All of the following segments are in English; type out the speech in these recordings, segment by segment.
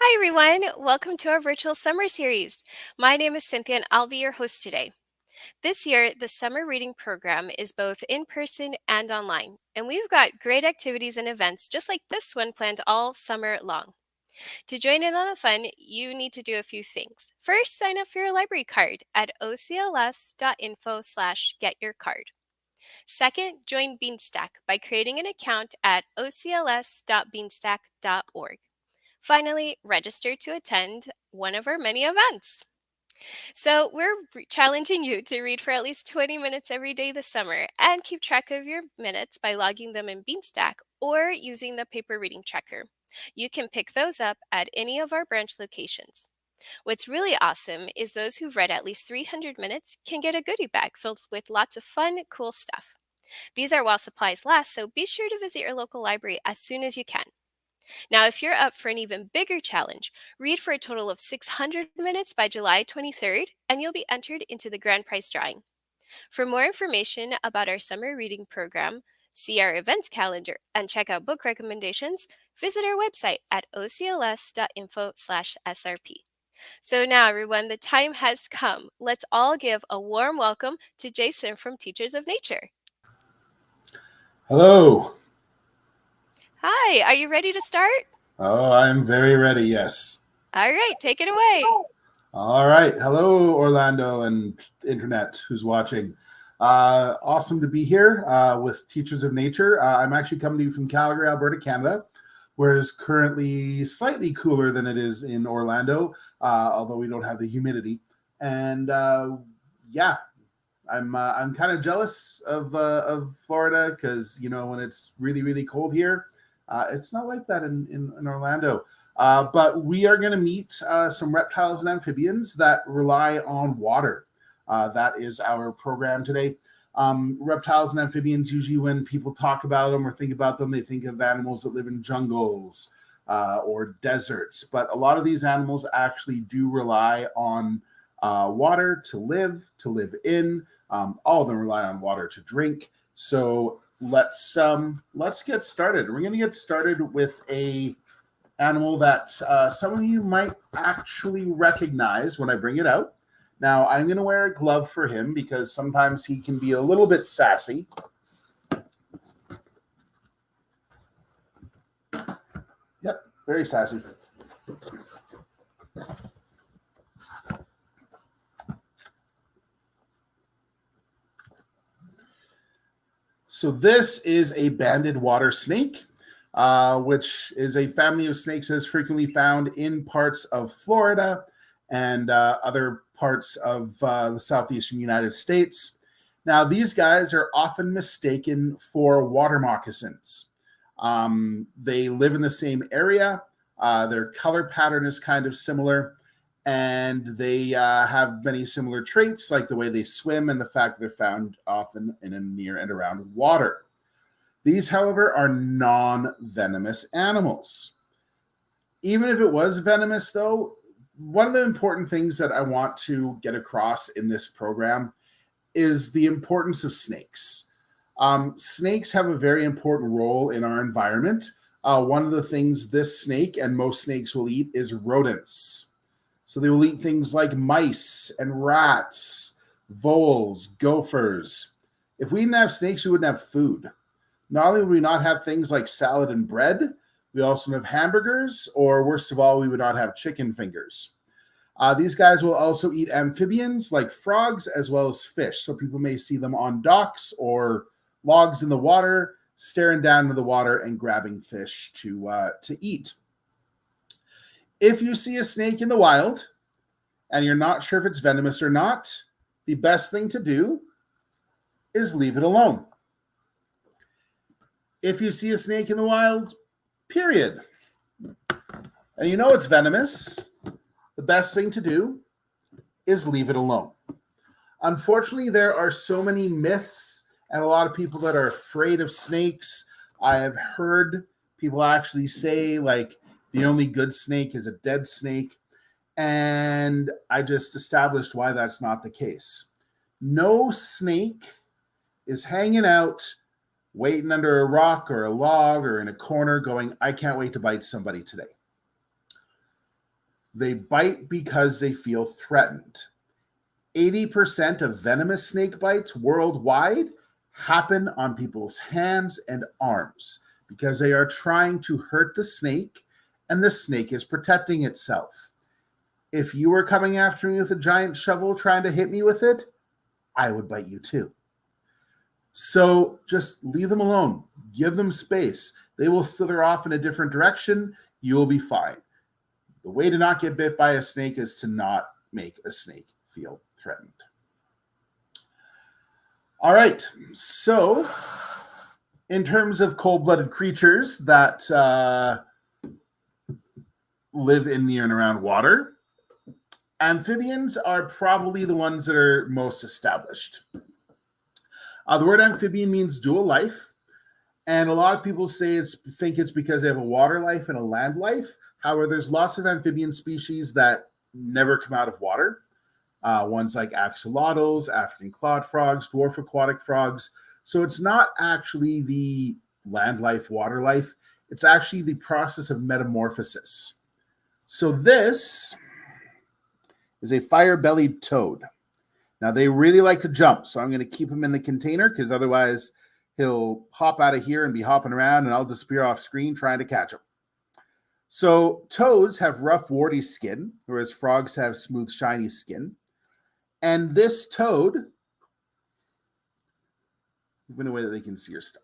Hi, everyone. Welcome to our virtual summer series. My name is Cynthia, and I'll be your host today. This year, the summer reading program is both in person and online, and we've got great activities and events just like this one planned all summer long. To join in on the fun, you need to do a few things. First, sign up for your library card at ocls.info/getyourcard. Second, join Beanstack by creating an account at ocls.beanstack.org. Finally, register to attend one of our many events. So, we're challenging you to read for at least 20 minutes every day this summer and keep track of your minutes by logging them in Beanstack or using the paper reading checker. You can pick those up at any of our branch locations. What's really awesome is those who've read at least 300 minutes can get a goodie bag filled with lots of fun, cool stuff. These are while supplies last, so be sure to visit your local library as soon as you can. Now, if you're up for an even bigger challenge, read for a total of 600 minutes by July 23rd, and you'll be entered into the grand prize drawing. For more information about our summer reading program, see our events calendar, and check out book recommendations, visit our website at ocls.info/srp. So now, everyone, the time has come. Let's all give a warm welcome to Jason from Teachers of Nature. Hello. Hi, are you ready to start? Oh, I'm very ready, yes. All right, take it away. All right. Hello, Orlando and internet who's watching. Awesome to be here with Teachers of Nature. I'm actually coming to you from Calgary, Alberta, Canada, where it's currently slightly cooler than it is in Orlando, although we don't have the humidity. And yeah, I'm kind of jealous of Florida because when it's really really cold here, it's not like that in Orlando. But we are going to meet some reptiles and amphibians that rely on water. That is our program today. Reptiles and amphibians, usually when people talk about them or think about them, they think of animals that live in jungles or deserts. But a lot of these animals actually do rely on water to live in. All of them rely on water to drink. So let's get started. We're going to get started with a animal that some of you might actually recognize when I bring it out. Now, I'm going to wear a glove for him because sometimes he can be a little bit sassy. Yep, very sassy. So this is a banded water snake, which is a family of snakes that is frequently found in parts of Florida and other parts of the southeastern United States. Now, these guys are often mistaken for water moccasins. They live in the same area. Their color pattern is kind of similar, and they have many similar traits, like the way they swim and the fact they're found often in and near and around water. These, however, are non-venomous animals. Even if it was venomous, though, one of the important things that I want to get across in this program is the importance of snakes. Snakes have a very important role in our environment. One of the things this snake and most snakes will eat is rodents. So they will eat things like mice and rats, voles, gophers. If we didn't have snakes, we wouldn't have food. Not only would we not have things like salad and bread, we also would have hamburgers, or worst of all, we would not have chicken fingers. These guys will also eat amphibians like frogs as well as fish. So people may see them on docks or logs in the water, staring down into the water and grabbing fish to eat. If you see a snake in the wild and you're not sure if it's venomous or not, the best thing to do is leave it alone. If you see a snake in the wild, period, and you know it's venomous, the best thing to do is leave it alone. Unfortunately, there are so many myths and a lot of people that are afraid of snakes. I have heard people actually say, like, the only good snake is a dead snake. And I just established why that's not the case. No snake is hanging out, waiting under a rock or a log or in a corner going, I can't wait to bite somebody today. They bite because they feel threatened. 80% of venomous snake bites worldwide happen on people's hands and arms because they are trying to hurt the snake and the snake is protecting itself. If you were coming after me with a giant shovel trying to hit me with it, I would bite you too. So just leave them alone. Give them space. They will slither off in a different direction. You'll be fine. The way to not get bit by a snake is to not make a snake feel threatened. All right. So in terms of cold-blooded creatures that live in, near, and around water, amphibians are probably the ones that are most established. The word amphibian means dual life, and a lot of people think it's because they have a water life and a land life. However, there's lots of amphibian species that never come out of water. Ones like axolotls, African clawed frogs, dwarf aquatic frogs. So it's not actually the land life, water life. It's actually the process of metamorphosis. So this is a fire-bellied toad. Now, they really like to jump, so I'm going to keep him in the container because otherwise he'll hop out of here and be hopping around and I'll disappear off screen trying to catch him. So toads have rough, warty skin, whereas frogs have smooth, shiny skin. And this toad, move in a way that they can see your stomach.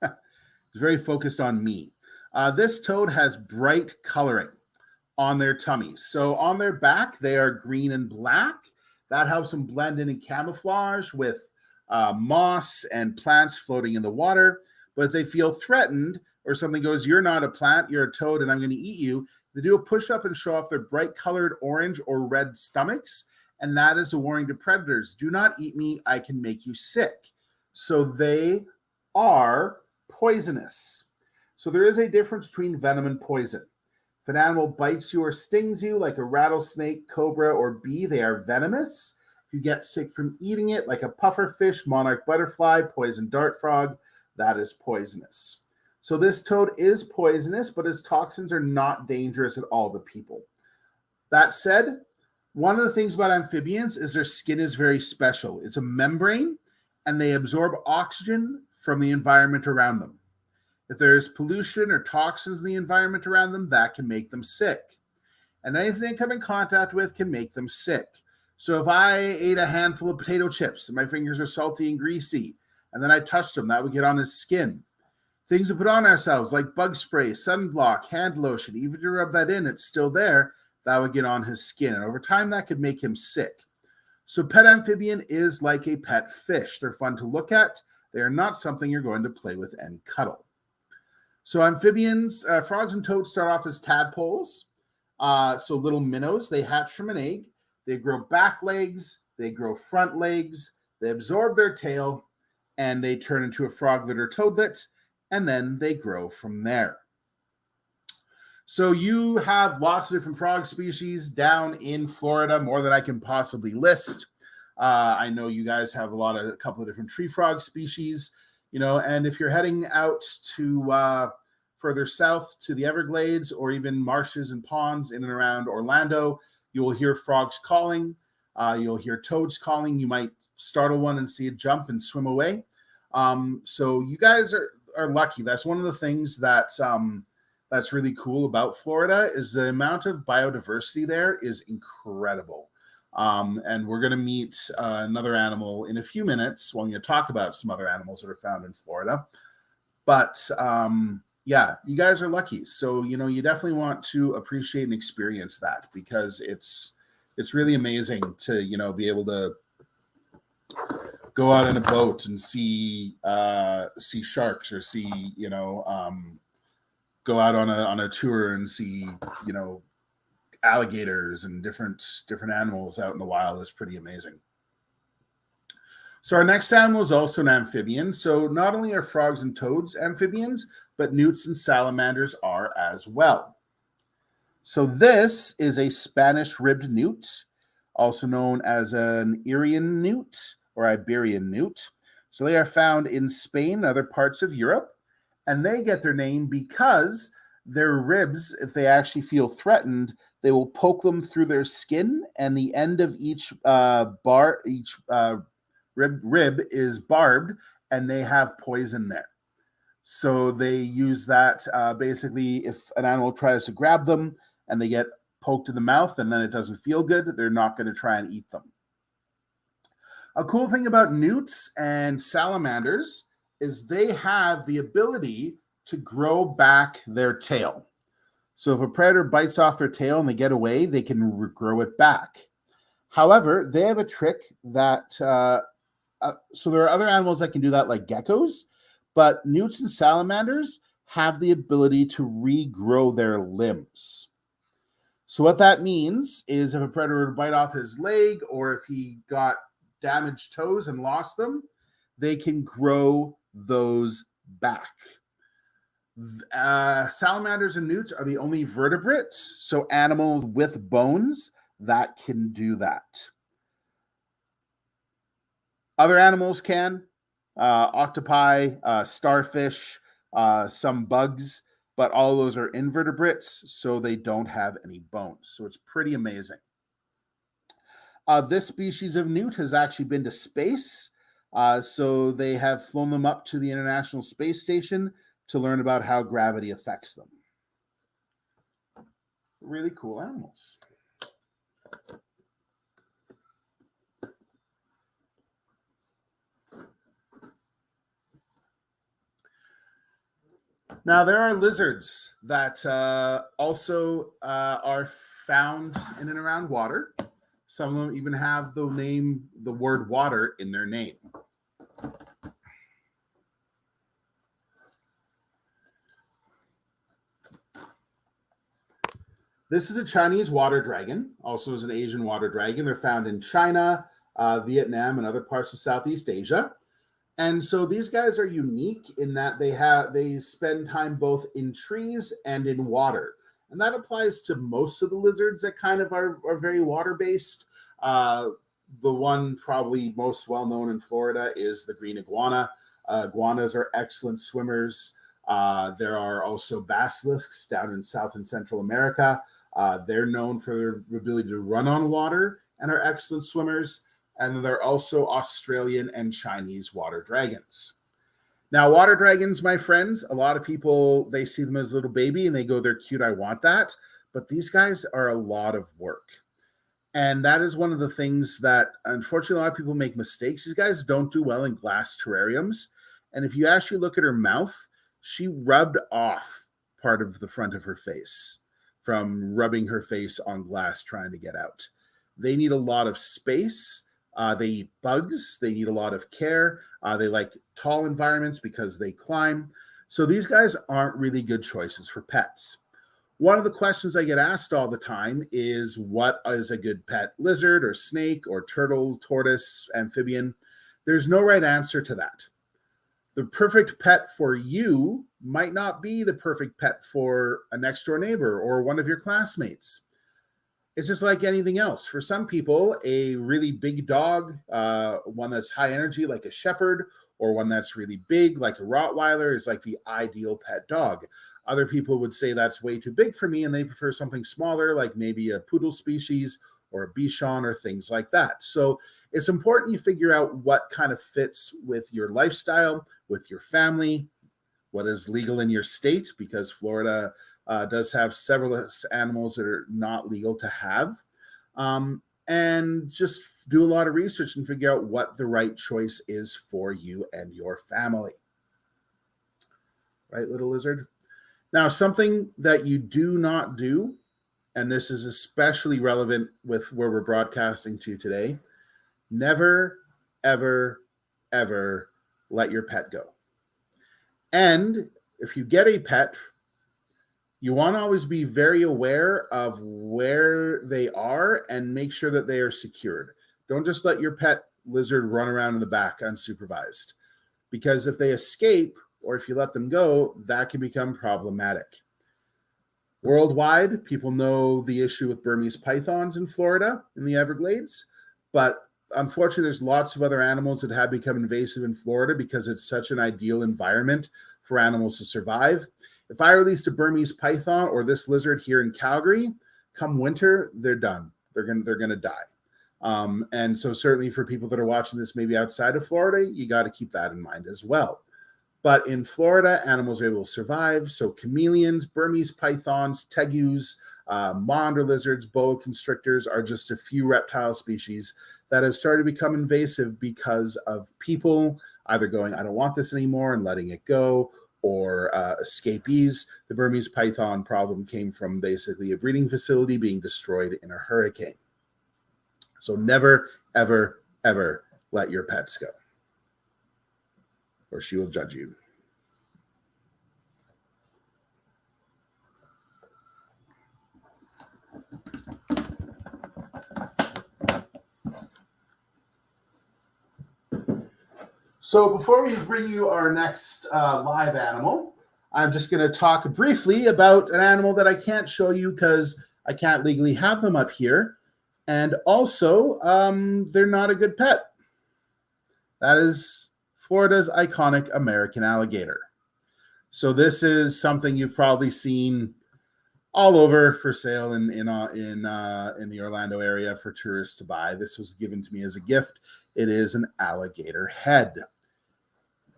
It's very focused on me. This toad has bright coloring on their tummies. So on their back, they are green and black. That helps them blend in and camouflage with moss and plants floating in the water. But if they feel threatened or something goes, you're not a plant, you're a toad and I'm going to eat you, they do a push-up and show off their bright colored orange or red stomachs. And that is a warning to predators. Do not eat me. I can make you sick. So they are poisonous. So there is a difference between venom and poison. If an animal bites you or stings you, like a rattlesnake, cobra, or bee, they are venomous. If you get sick from eating it, like a pufferfish, monarch butterfly, poison dart frog, that is poisonous. So this toad is poisonous, but its toxins are not dangerous at all to people. That said, one of the things about amphibians is their skin is very special. It's a membrane, and they absorb oxygen from the environment around them. If there's pollution or toxins in the environment around them, that can make them sick. And anything they come in contact with can make them sick. So if I ate a handful of potato chips and my fingers are salty and greasy, and then I touched them, that would get on his skin. Things we put on ourselves like bug spray, sunblock, hand lotion, even if you rub that in, it's still there, that would get on his skin. And over time, that could make him sick. So pet amphibian is like a pet fish. They're fun to look at. They are not something you're going to play with and cuddle. So amphibians, frogs and toads start off as tadpoles. So little minnows, they hatch from an egg. They grow back legs, they grow front legs, they absorb their tail, and they turn into a froglet or toadlet, and then they grow from there. So you have lots of different frog species down in Florida, more than I can possibly list. I know you guys have a couple of different tree frog species. And if you're heading out to further south to the Everglades or even marshes and ponds in and around Orlando, you will hear frogs calling. You'll hear toads calling. You might startle one and see it jump and swim away. So you guys are lucky. That's one of the things that's really cool about Florida is the amount of biodiversity there is incredible. And we're going to meet another animal in a few minutes when you talk about some other animals that are found in Florida. But yeah, you guys are lucky. So, you definitely want to appreciate and experience that because it's really amazing to, be able to go out in a boat and see sharks or see, go out on a tour and see, alligators and different animals out in the wild is pretty amazing. So our next animal is also an amphibian. So not only are frogs and toads amphibians, but newts and salamanders are as well. So this is a Spanish ribbed newt, also known as an Irian newt or Iberian newt. So they are found in Spain and other parts of Europe. And they get their name because their ribs, if they actually feel threatened, they will poke them through their skin, and the end of each rib is barbed, and they have poison there. So they use that basically if an animal tries to grab them and they get poked in the mouth and then it doesn't feel good, they're not going to try and eat them. A cool thing about newts and salamanders is they have the ability to grow back their tail. So if a predator bites off their tail and they get away, they can grow it back. However, they have a trick that, so there are other animals that can do that, like geckos, but newts and salamanders have the ability to regrow their limbs. So what that means is if a predator were to bite off his leg, or if he got damaged toes and lost them, they can grow those back. Salamanders and newts are the only vertebrates, so animals with bones, that can do that. Other animals can, octopi, starfish, some bugs, but all of those are invertebrates, so they don't have any bones. So it's pretty amazing. This species of newt has actually been to space. So they have flown them up to the International Space Station to learn about how gravity affects them. Really cool animals. Now, there are lizards that also are found in and around water. Some of them even have the word water in their name. This is a Chinese water dragon, also is an Asian water dragon. They're found in China, Vietnam, and other parts of Southeast Asia. And so these guys are unique in that they spend time both in trees and in water. And that applies to most of the lizards that kind of are very water-based. The one probably most well-known in Florida is the green iguana. Iguanas are excellent swimmers. There are also basilisks down in South and Central America. They're known for their ability to run on water and are excellent swimmers. And they're also Australian and Chinese water dragons. Now, water dragons, my friends, a lot of people, they see them as a little baby and they go, they're cute, I want that. But these guys are a lot of work. And that is one of the things that, unfortunately, a lot of people make mistakes. These guys don't do well in glass terrariums. And if you actually look at her mouth, she rubbed off part of the front of her face from rubbing her face on glass trying to get out. They need a lot of space. They eat bugs. They need a lot of care. They like tall environments because they climb. So these guys aren't really good choices for pets. One of the questions I get asked all the time is, what is a good pet? Lizard or snake or turtle, tortoise, amphibian? There's no right answer to that. The perfect pet for you might not be the perfect pet for a next door neighbor or one of your classmates. It's just like anything else. For some people, a really big dog, one that's high energy like a shepherd, or one that's really big like a Rottweiler is like the ideal pet dog. Other people would say that's way too big for me and they prefer something smaller like maybe a poodle species or a Bichon or things like that. So it's important you figure out what kind of fits with your lifestyle, with your family, what is legal in your state, because Florida does have several animals that are not legal to have. And just do a lot of research and figure out what the right choice is for you and your family. Right, little lizard? Now, something that you do not do, and this is especially relevant with where we're broadcasting to today, never, ever, ever let your pet go. And if you get a pet, you want to always be very aware of where they are and make sure that they are secured. Don't just let your pet lizard run around in the back unsupervised, because if they escape or if you let them go, that can become problematic. Worldwide, people know the issue with Burmese pythons in Florida in the Everglades, but unfortunately, there's lots of other animals that have become invasive in Florida because it's such an ideal environment for animals to survive. If I released a Burmese python or this lizard here in Calgary, come winter, they're done. They're gonna die. And so certainly for people that are watching this maybe outside of Florida, you got to keep that in mind as well. But in Florida, animals are able to survive. So chameleons, Burmese pythons, tegus, monitor lizards, boa constrictors are just a few reptile species that have started to become invasive because of people either going, I don't want this anymore, and letting it go, or escapees. The Burmese python problem came from basically a breeding facility being destroyed in a hurricane. So never, ever, ever let your pets go, or she will judge you. So before we bring you our next live animal, I'm just going to talk briefly about an animal that I can't show you because I can't legally have them up here. And also, they're not a good pet. That is Florida's iconic American alligator. So this is something you've probably seen all over for sale in the Orlando area for tourists to buy. This was given to me as a gift. It is an alligator head.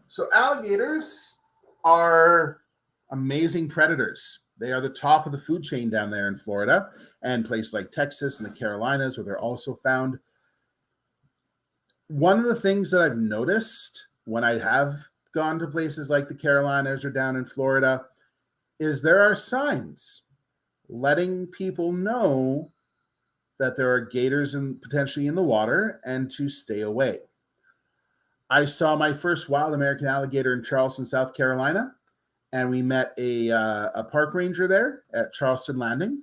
So alligators are amazing predators. They are the top of the food chain down there in Florida and places like Texas and the Carolinas where they're also found. One of the things that I've noticed when I have gone to places like the Carolinas or down in Florida is there are signs letting people know that there are gators potentially in the water and to stay away. I saw my first wild American alligator in Charleston, South Carolina, and we met a park ranger there at Charleston Landing,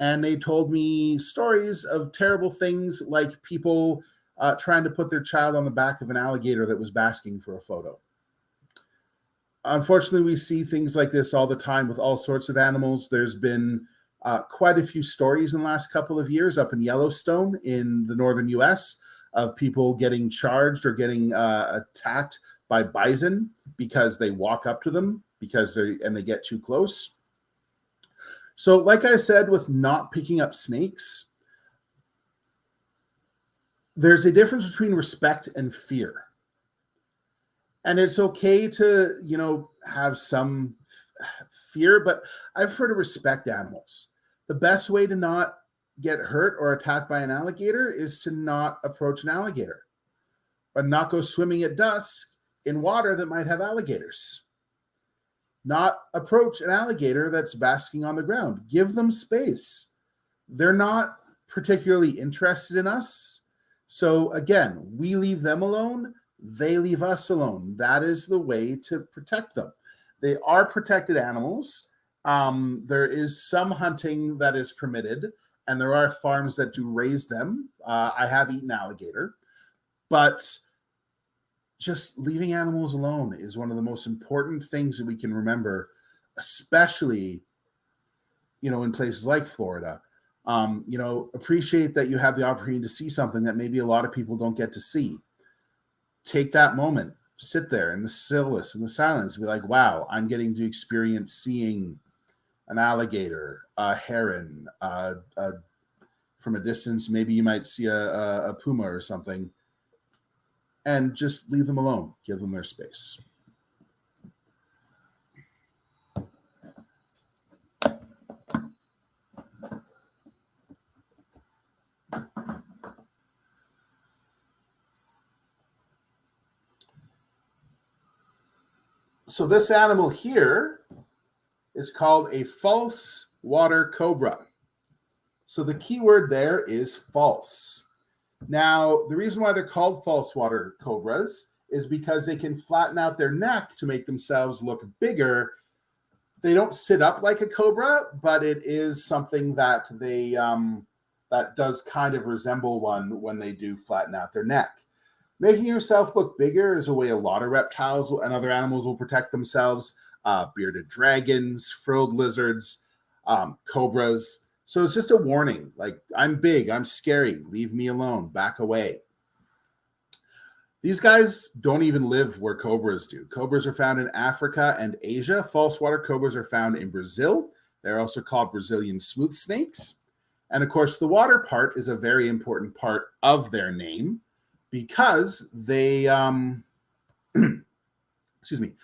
and they told me stories of terrible things like people trying to put their child on the back of an alligator that was basking for a photo. Unfortunately, we see things like this all the time with all sorts of animals. There's been quite a few stories in the last couple of years up in Yellowstone in the northern U.S. of people getting charged or getting attacked by bison because they walk up to them and they get too close. So like I said, with not picking up snakes, there's a difference between respect and fear. And it's okay to, have some fear, but I prefer to respect animals. The best way to not get hurt or attacked by an alligator is to not approach an alligator, or not go swimming at dusk in water that might have alligators. Not approach an alligator that's basking on the ground. Give them space. They're not particularly interested in us. So again, we leave them alone. They leave us alone. That is the way to protect them. They are protected animals. There is some hunting that is permitted, and there are farms that do raise them. I have eaten alligator, but just leaving animals alone is one of the most important things that we can remember, especially, in places like Florida. Appreciate that you have the opportunity to see something that maybe a lot of people don't get to see. Take that moment, sit there in the stillness, in the silence, be like, wow, I'm getting to experience seeing an alligator, a heron, from a distance, maybe you might see a puma or something, and just leave them alone. Give them their space. So this animal here is called a false water cobra. So the key word there is false. Now, the reason why they're called false water cobras is because they can flatten out their neck to make themselves look bigger. They don't sit up like a cobra, but it is something that they that does kind of resemble one when they do flatten out their neck. Making yourself look bigger is a way a lot of reptiles and other animals will protect themselves. Bearded dragons, frilled lizards, cobras. So it's just a warning, like, I'm big, I'm scary, leave me alone, back away. These guys don't even live where cobras do. Cobras are found in Africa and Asia. False water cobras are found in Brazil. They're also called Brazilian smooth snakes. And of course, the water part is a very important part of their name because they, excuse me,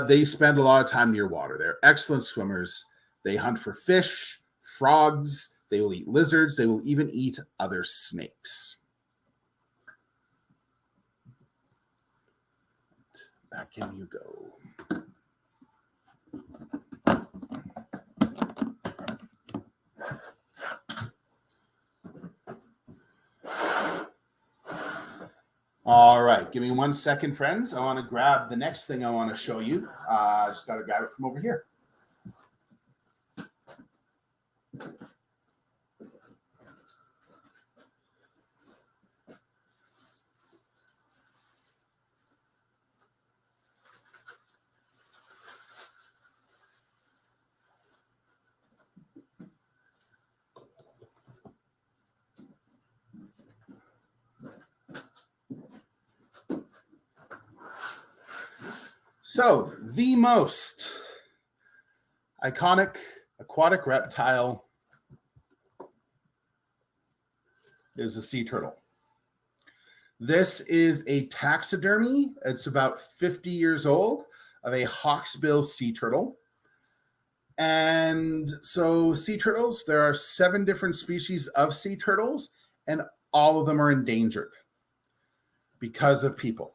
they spend a lot of time near water. They're excellent swimmers. They hunt for fish, frogs. They will eat lizards. They will even eat other snakes. Back in you go. All right, give me 1 second, friends. I want to grab the next thing I want to show you. I just got to grab it from over here. So, the most iconic aquatic reptile is a sea turtle. This is a taxidermy. It's about 50 years old of a hawksbill sea turtle. And so sea turtles, there are 7 different species of sea turtles, and all of them are endangered because of people.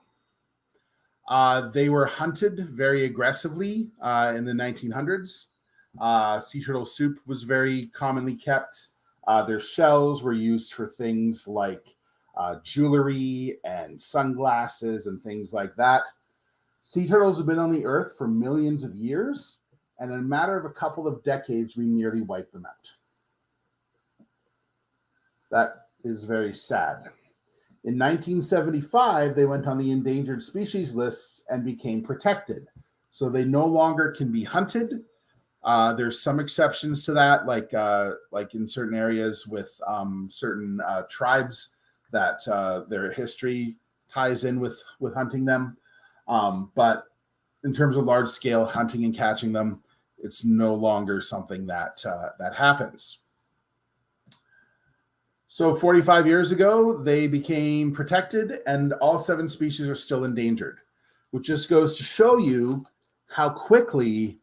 They were hunted very aggressively in the 1900s. Sea turtle soup was very commonly kept. Their shells were used for things like jewelry and sunglasses and things like that. Sea turtles have been on the earth for millions of years, and in a matter of a couple of decades, we nearly wiped them out. That is very sad. In 1975, they went on the endangered species lists and became protected. So they no longer can be hunted. There's some exceptions to that, like in certain areas with certain tribes that their history ties in with hunting them. But in terms of large scale hunting and catching them, it's no longer something that happens. So 45 years ago, they became protected, and all 7 species are still endangered, which just goes to show you how quickly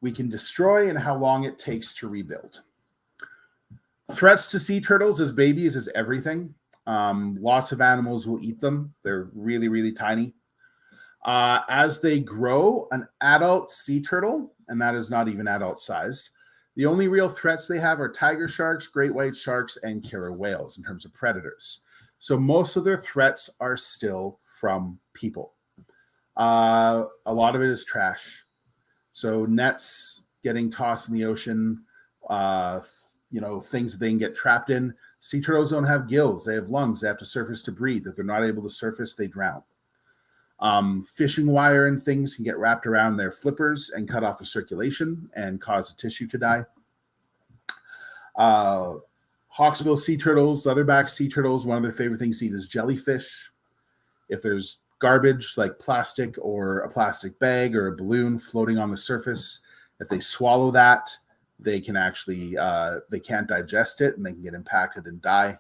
we can destroy and how long it takes to rebuild. Threats to sea turtles as babies is everything. Lots of animals will eat them. They're really, really tiny. As they grow, an adult sea turtle, and that is not even adult sized, the only real threats they have are tiger sharks, great white sharks, and killer whales in terms of predators. So most of their threats are still from people. A lot of it is trash. So nets getting tossed in the ocean, things that they can get trapped in. Sea turtles don't have gills. They have lungs. They have to surface to breathe. If they're not able to surface, they drown. Fishing wire and things can get wrapped around their flippers and cut off the circulation and cause the tissue to die. Hawksbill sea turtles, leatherback sea turtles, one of their favorite things to eat is jellyfish. If there's garbage like plastic or a plastic bag or a balloon floating on the surface, if they swallow that, they can actually, they can't digest it and they can get impacted and die.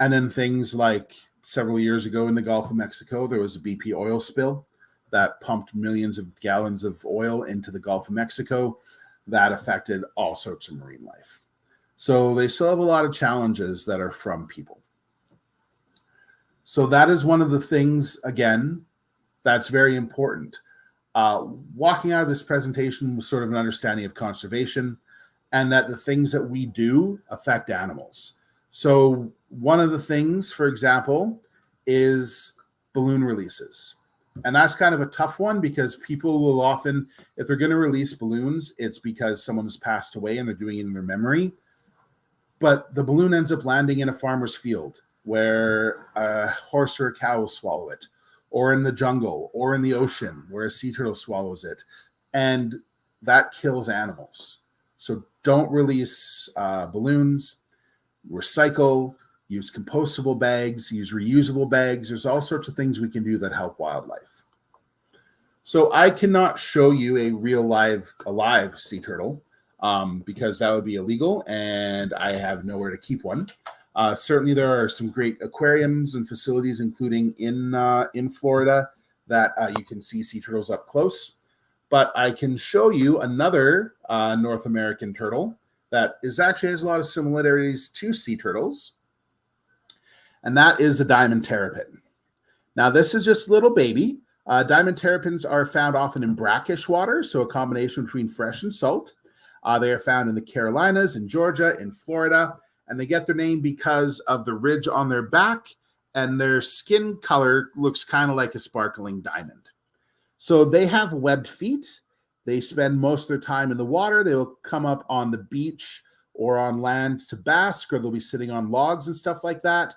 And then things like several years ago in the Gulf of Mexico, there was a BP oil spill that pumped millions of gallons of oil into the Gulf of Mexico. That affected all sorts of marine life. So they still have a lot of challenges that are from people. So that is one of the things, again, that's very important. Walking out of this presentation with sort of an understanding of conservation and that the things that we do affect animals. So one of the things, for example, is balloon releases. And that's kind of a tough one because people will often, if they're going to release balloons, it's because someone has passed away and they're doing it in their memory. But the balloon ends up landing in a farmer's field where a horse or a cow will swallow it, or in the jungle, or in the ocean where a sea turtle swallows it. And that kills animals. So don't release balloons. Recycle. use compostable bags, use reusable bags. There's all sorts of things we can do that help wildlife. So I cannot show you a real alive sea turtle because that would be illegal and I have nowhere to keep one. Certainly there are some great aquariums and facilities, including in Florida, that you can see sea turtles up close. But I can show you another North American turtle that actually has a lot of similarities to sea turtles. And that is the diamond terrapin. Now, this is just a little baby. Diamond terrapins are found often in brackish water, so a combination between fresh and salt. They are found in the Carolinas, in Georgia, in Florida, and they get their name because of the ridge on their back, and their skin color looks kind of like a sparkling diamond. So they have webbed feet. They spend most of their time in the water. They will come up on the beach or on land to bask, or they'll be sitting on logs and stuff like that.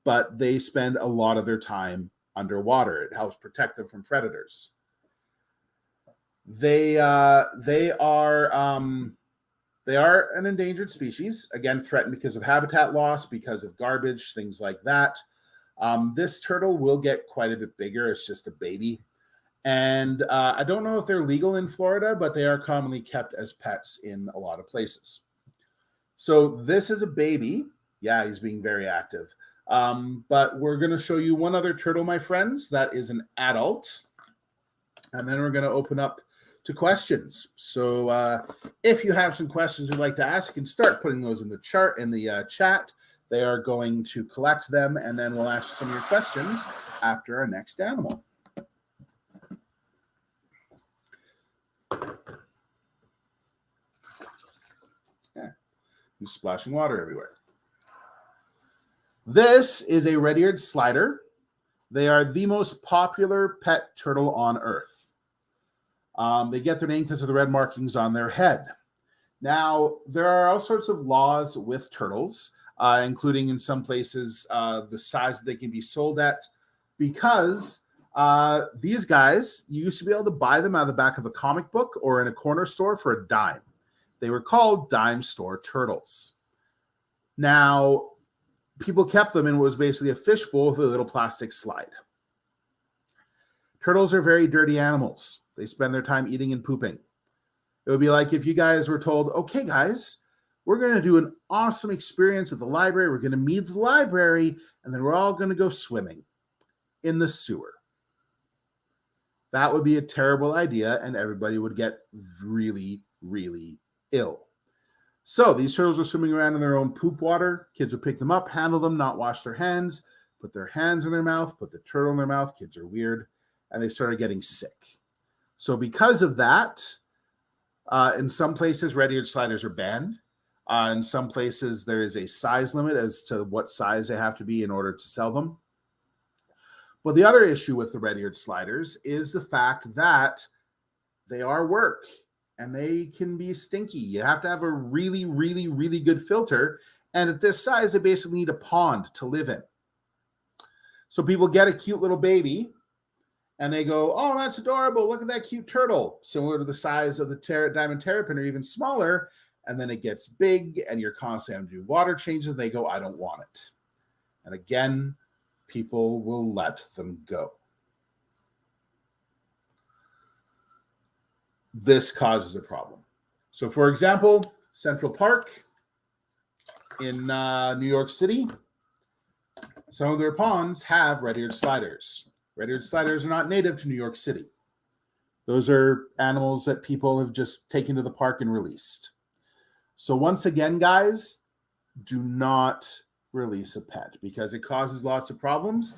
But they spend a lot of their time underwater. It helps protect them from predators. They are an endangered species, again, threatened because of habitat loss, because of garbage, things like that. This turtle will get quite a bit bigger. It's just a baby. And I don't know if they're legal in Florida, but they are commonly kept as pets in a lot of places. So this is a baby. Yeah, he's being very active. But we're going to show you one other turtle, my friends, that is an adult. And then we're going to open up to questions. So if you have some questions you'd like to ask, you can start putting those in the chat. They are going to collect them, and then we'll answer some of your questions after our next animal. Yeah, I'm splashing water everywhere. This is a red-eared slider. They are the most popular pet turtle on Earth. They get their name because of the red markings on their head. Now, there are all sorts of laws with turtles, including in some places the size that they can be sold at, because these guys, you used to be able to buy them out of the back of a comic book or in a corner store for a dime. They were called dime store turtles. Now, people kept them in what was basically a fishbowl with a little plastic slide. Turtles are very dirty animals. They spend their time eating and pooping. It would be like if you guys were told, okay, guys, we're going to do an awesome experience at the library. We're going to meet the library, and then we're all going to go swimming in the sewer. That would be a terrible idea, and everybody would get really, really ill. So these turtles are swimming around in their own poop water. Kids will pick them up, handle them, not wash their hands, put their hands in their mouth, put the turtle in their mouth. Kids are weird, and they started getting sick. So because of that, in some places, red-eared sliders are banned. In some places, there is a size limit as to what size they have to be in order to sell them. But the other issue with the red-eared sliders is the fact that they are work and they can be stinky. You have to have a really, really, really good filter. And at this size, they basically need a pond to live in. So people get a cute little baby and they go, oh, that's adorable. Look at that cute turtle. Similar to the size of the diamond terrapin or even smaller. And then it gets big and you're constantly having to do water changes. And they go, I don't want it. And again, people will let them go. This causes a problem. So for example, Central Park in New York City, some of their ponds have red-eared sliders. Red-eared sliders are not native to New York City. Those are animals that people have just taken to the park and released. So once again, guys, do not release a pet because it causes lots of problems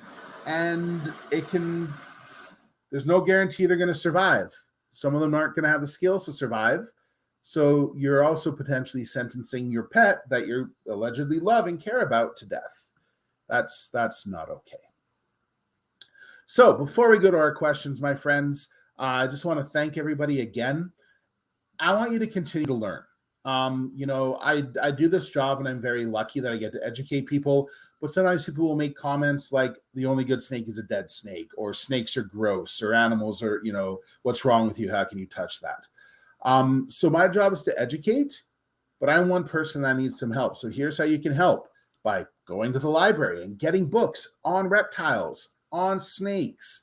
and there's no guarantee they're going to survive. Some of them aren't going to have the skills to survive. So you're also potentially sentencing your pet that you allegedly love and care about to death. That's not okay. So before we go to our questions, my friends, I just want to thank everybody again. I want you to continue to learn. I do this job and I'm very lucky that I get to educate people, but sometimes people will make comments like the only good snake is a dead snake, or snakes are gross, or animals are, what's wrong with you? How can you touch that? So my job is to educate, but I'm one person that needs some help. So here's how you can help: by going to the library and getting books on reptiles, on snakes,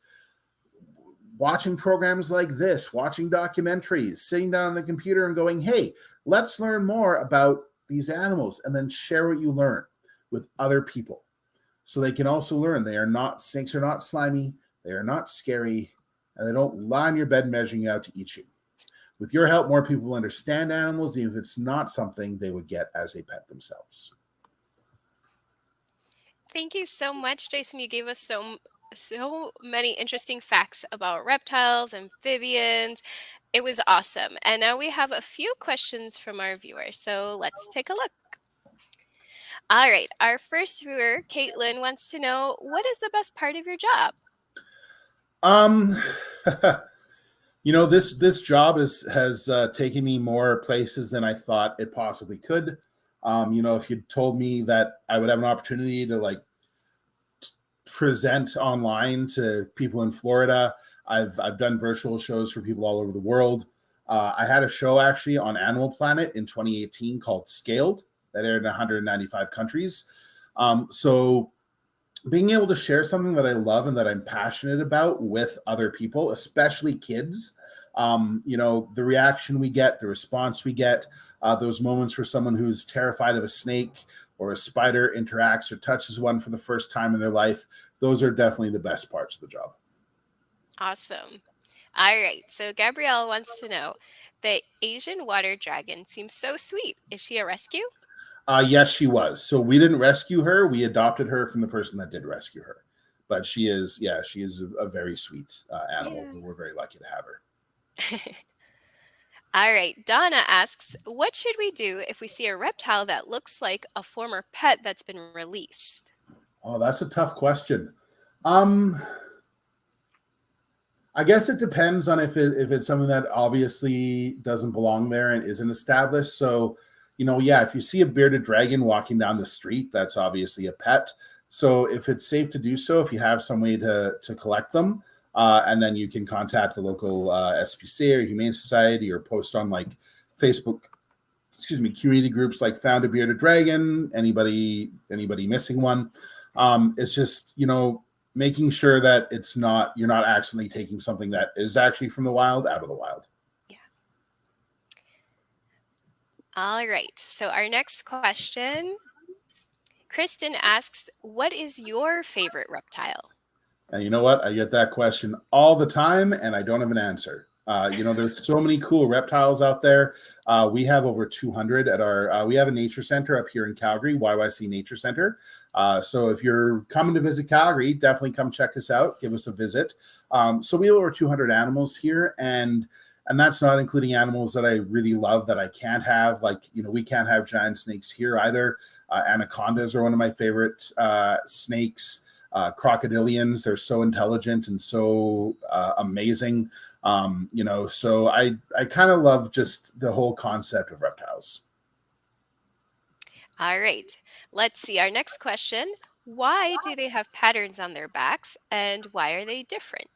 watching programs like this, watching documentaries, sitting down on the computer and going, hey, let's learn more about these animals, and then share what you learn with other people. So they can also learn snakes are not slimy, they are not scary, and they don't lie on your bed measuring out to eat you. With your help, more people will understand animals, even if it's not something they would get as a pet themselves. Thank you so much, Jason. You gave us so many interesting facts about reptiles, amphibians. It was awesome. And now we have a few questions from our viewers. So let's take a look. All right. Our first viewer, Caitlin, wants to know, what is the best part of your job? Um, this job has taken me more places than I thought it possibly could. If you'd told me that I would have an opportunity to present online to people in Florida, I've done virtual shows for people all over the world. I had a show actually on Animal Planet in 2018 called Scaled that aired in 195 countries. So being able to share something that I love and that I'm passionate about with other people, especially kids, the reaction we get, the response we get, those moments where someone who's terrified of a snake or a spider interacts or touches one for the first time in their life, those are definitely the best parts of the job. Awesome. All right. So Gabrielle wants to know, the Asian water dragon seems so sweet. Is she a rescue? Yes, she was. So we didn't rescue her. We adopted her from the person that did rescue her. But she is a very sweet animal. Yeah. We're very lucky to have her. All right. Donna asks, what should we do if we see a reptile that looks like a former pet that's been released? Oh, that's a tough question. I guess it depends on if it's something that obviously doesn't belong there and isn't established. So, if you see a bearded dragon walking down the street, that's obviously a pet. So if it's safe to do so, if you have some way to collect them, and then you can contact the local SPCA or Humane Society or post on Facebook, community groups like Found a Bearded Dragon, anybody missing one. It's just, making sure that you're not accidentally taking something that is actually from the wild out of the wild. Yeah. All right. So our next question, Kristen asks, what is your favorite reptile? And you know what? I get that question all the time, and I don't have an answer. There's so many cool reptiles out there. We have over 200 at we have a nature center up here in Calgary, YYC Nature Center. So if you're coming to visit Calgary, definitely come check us out. Give us a visit. So we have over 200 animals here, and that's not including animals that I really love that I can't have. We can't have giant snakes here either. Anacondas are one of my favorite snakes. Crocodilians, they're so intelligent and so amazing. So I kind of love just the whole concept of reptiles. All right. Let's see. Our next question, why do they have patterns on their backs and why are they different?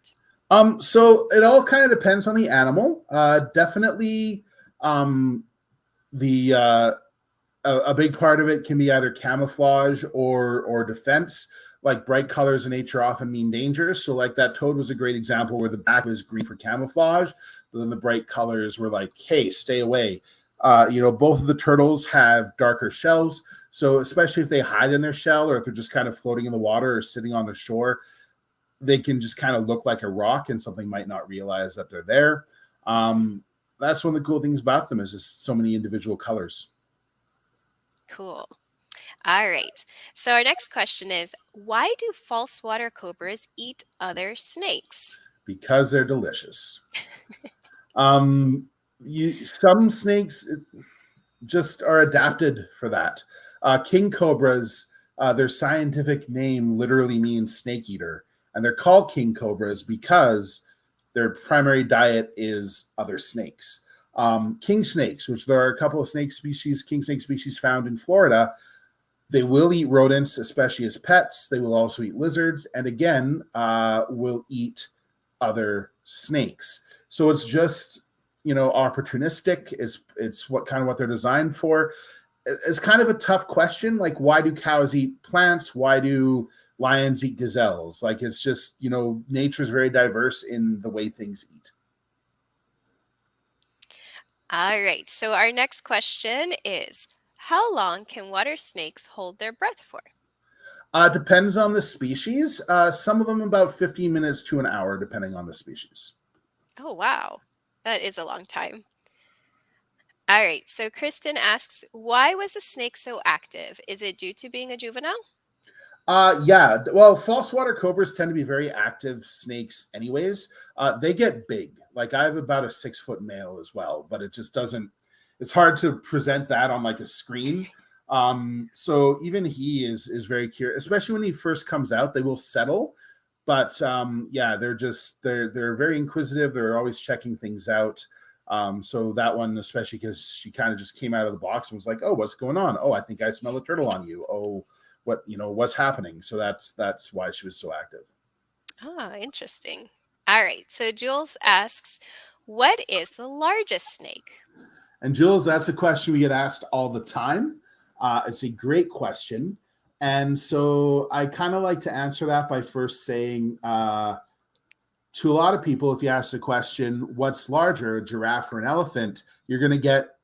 So it all kind of depends on the animal. Definitely, the a big part of it can be either camouflage or defense. Like bright colors in nature often mean danger. So like that toad was a great example where the back was green for camouflage, but then the bright colors were like, hey, stay away. Both of the turtles have darker shells. So especially if they hide in their shell or if they're just kind of floating in the water or sitting on the shore, they can just kind of look like a rock and something might not realize that they're there. That's one of the cool things about them is just so many individual colors. Cool. All right. So our next question is, why do false water cobras eat other snakes? Because they're delicious. Some snakes just are adapted for that. King cobras, their scientific name literally means snake eater, and they're called king cobras because their primary diet is other snakes. King snakes, which there are a couple of king snake species found in Florida, they will eat rodents, especially as pets. They will also eat lizards, and again, will eat other snakes. So it's just opportunistic. It's what they're designed for. it's kind of a tough question. Like, why do cows eat plants? Why do lions eat gazelles? Like, it's just, nature is very diverse in the way things eat. All right. So our next question is, how long can water snakes hold their breath for? Depends on the species. Some of them about 15 minutes to an hour, depending on the species. Oh, wow. That is a long time. All right. So Kristen asks, why was the snake so active? Is it due to being a juvenile? Yeah. Well, false water cobras tend to be very active snakes, anyways. They get big. Like I have about a 6 foot male as well, but it just doesn't. It's hard to present that on like a screen. So even he is very curious, especially when he first comes out. They will settle, but yeah, they're very inquisitive. They're always checking things out. So that one, especially because she kind of just came out of the box and was like, "Oh, what's going on? Oh, I think I smell a turtle on you. Oh, what's happening?" So that's why she was so active. Ah, interesting. All right. So Jules asks, what is the largest snake? And Jules, that's a question we get asked all the time. It's a great question, and so I kind of like to answer that by first saying, to a lot of people, if you ask the question, what's larger, a giraffe or an elephant, you're going to get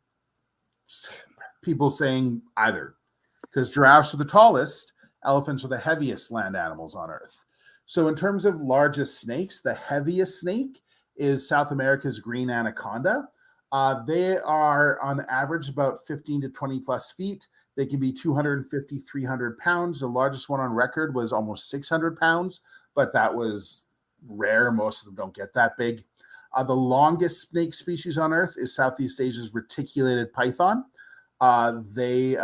people saying either, because giraffes are the tallest, elephants are the heaviest land animals on Earth. So, in terms of largest snakes, the heaviest snake is South America's green anaconda. They are on average about 15 to 20 plus feet. They can be 250, 300 pounds. The largest one on record was almost 600 pounds, but that was rare. Most of them don't get that big. The longest snake species on Earth is Southeast Asia's reticulated python. They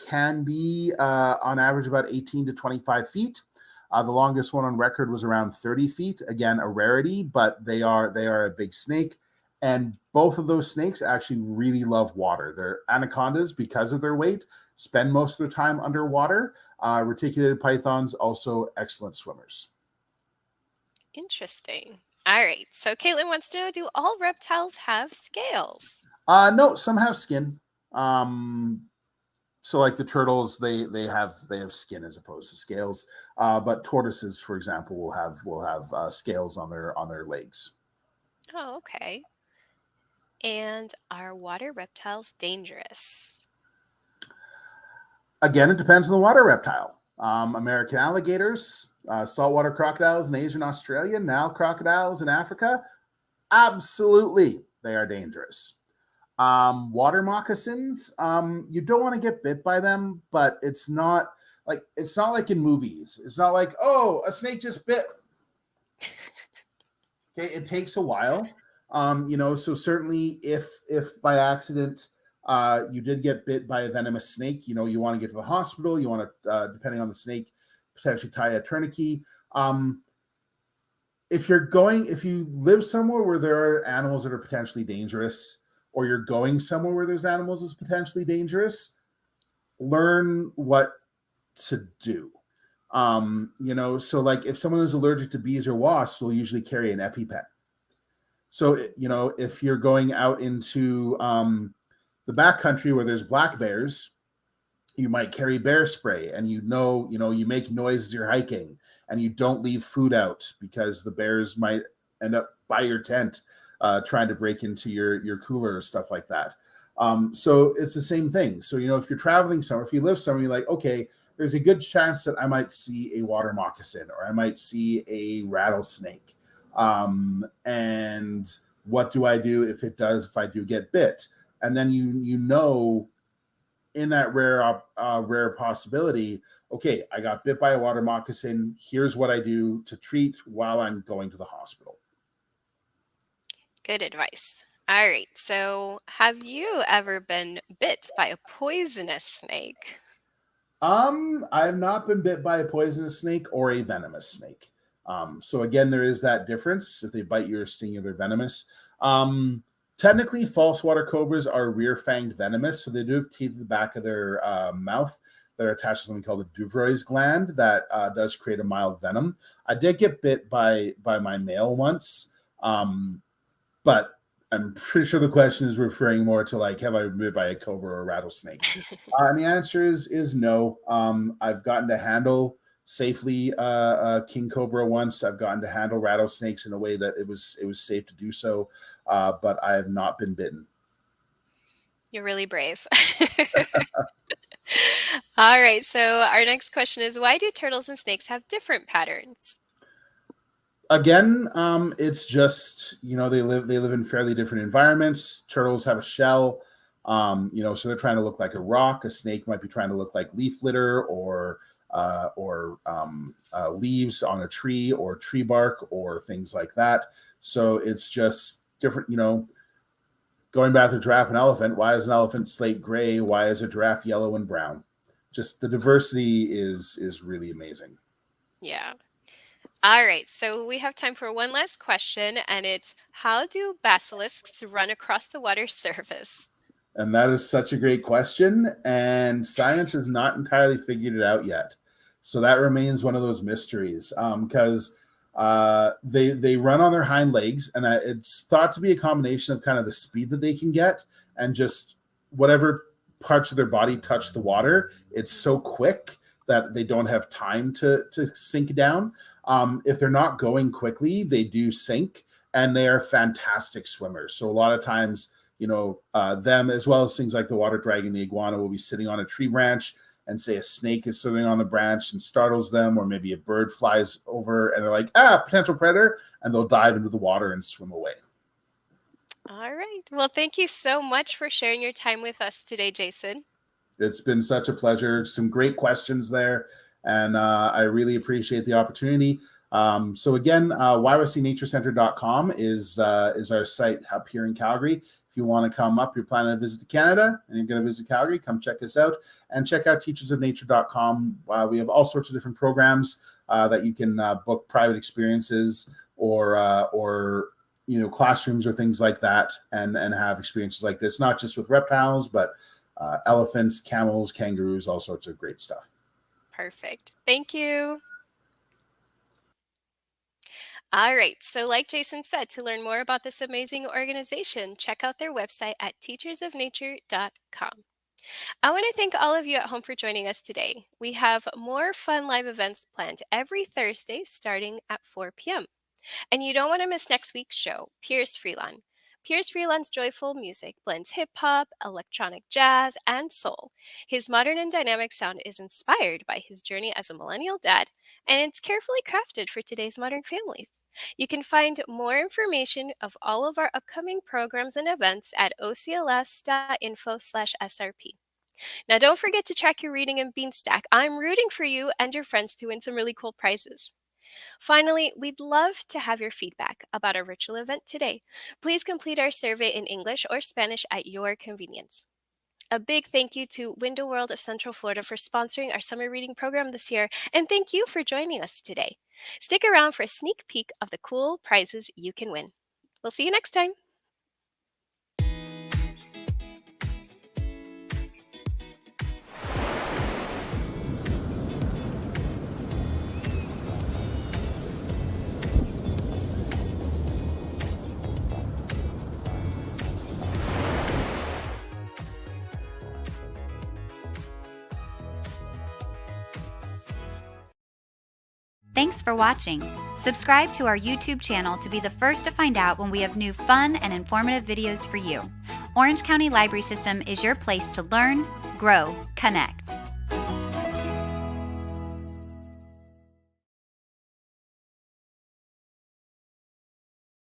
can be on average about 18 to 25 feet. The longest one on record was around 30 feet. Again, a rarity, but they are a big snake. And both of those snakes actually really love water. They're anacondas, because of their weight, spend most of their time underwater. Reticulated pythons also excellent swimmers. Interesting. All right. So Caitlin wants to know, do all reptiles have scales? No, some have skin. Um, so like the turtles, they have skin as opposed to scales. But tortoises, for example, will have scales on their legs. Oh, okay. And are water reptiles dangerous? Again, it depends on the water reptile. American alligators, saltwater crocodiles in Asia and Australia, Nile crocodiles in Africa, absolutely, they are dangerous. Water moccasins, you don't want to get bit by them, but it's not like in movies. It's not like, oh, a snake just bit. Okay, it takes a while. So certainly if by accident you did get bit by a venomous snake, you want to get to the hospital. You want to, depending on the snake, potentially tie a tourniquet. If you live somewhere where there are animals that are potentially dangerous, or you're going somewhere where there's animals that's potentially dangerous, learn what to do. So like if someone is allergic to bees or wasps, will usually carry an EpiPen. So if you're going out into the backcountry where there's black bears, you might carry bear spray, and you make noise as you're hiking, and you don't leave food out because the bears might end up by your tent trying to break into your cooler or stuff like that. So it's the same thing. So if you're traveling somewhere, if you live somewhere, you're like, okay, there's a good chance that I might see a water moccasin, or I might see a rattlesnake. And what do I do if I do get bit? And then in that rare possibility, okay, I got bit by a water moccasin. Here's what I do to treat while I'm going to the hospital. Good advice. All right. So, have you ever been bit by a poisonous snake? I've not been bit by a poisonous snake or a venomous snake. So again, there is that difference. If they bite you or sting you, they're venomous. Technically, false water cobras are rear-fanged venomous, so they do have teeth at the back of their mouth that are attached to something called the Duvroy's gland that does create a mild venom. I did get bit by my male once, but I'm pretty sure the question is referring more to like, have I been bit by a cobra or a rattlesnake? And the answer is no. I've gotten to handle safely a king cobra once. I've gotten to handle rattlesnakes in a way that it was safe to do so, but I have not been bitten. You're really brave. All right, so our next question is, why do turtles and snakes have different patterns? Again, it's just, they live in fairly different environments. Turtles have a shell, so they're trying to look like a rock. A snake might be trying to look like leaf litter or leaves on a tree or tree bark or things like that. So it's just different. Going back to giraffe and elephant, why is an elephant slate gray? Why is a giraffe yellow and brown? Just the diversity is really amazing. Yeah. All right, so we have time for one last question, and it's, how do basilisks run across the water surface? And that is such a great question. And science has not entirely figured it out yet. So that remains one of those mysteries because they run on their hind legs, and it's thought to be a combination of kind of the speed that they can get and just whatever parts of their body touch the water. It's so quick that they don't have time to sink down. If they're not going quickly, they do sink, and they are fantastic swimmers. So a lot of times, them as well as things like the water dragon, the iguana, will be sitting on a tree branch, and say a snake is sitting on the branch and startles them, or maybe a bird flies over and they're like, potential predator, and they'll dive into the water and swim away. All right. Well, thank you so much for sharing your time with us today, Jason. It's been such a pleasure. Some great questions there, and I really appreciate the opportunity. So again, yrcnaturecenter.com is our site up here in Calgary. If you want to come up, you're planning to visit Canada and you're going to visit Calgary, come check us out and check out teachersofnature.com. We have all sorts of different programs that you can book private experiences or classrooms or things like that and have experiences like this, not just with reptiles, but elephants, camels, kangaroos, all sorts of great stuff. Perfect. Thank you. All right. So, like Jason said, to learn more about this amazing organization, check out their website at teachersofnature.com. I want to thank all of you at home for joining us today. We have more fun live events planned every Thursday starting at 4 p.m. And you don't want to miss next week's show, Piers Freeland. Piers Freeland's joyful music blends hip hop, electronic jazz, and soul. His modern and dynamic sound is inspired by his journey as a millennial dad, and it's carefully crafted for today's modern families. You can find more information of all of our upcoming programs and events at ocls.info/srp. Now, don't forget to track your reading and Beanstack. I'm rooting for you and your friends to win some really cool prizes. Finally, we'd love to have your feedback about our virtual event today. Please complete our survey in English or Spanish at your convenience. A big thank you to Window World of Central Florida for sponsoring our summer reading program this year, and thank you for joining us today. Stick around for a sneak peek of the cool prizes you can win. We'll see you next time. Thanks for watching. Subscribe to our YouTube channel to be the first to find out when we have new fun and informative videos for you. Orange County Library System is your place to learn, grow, connect.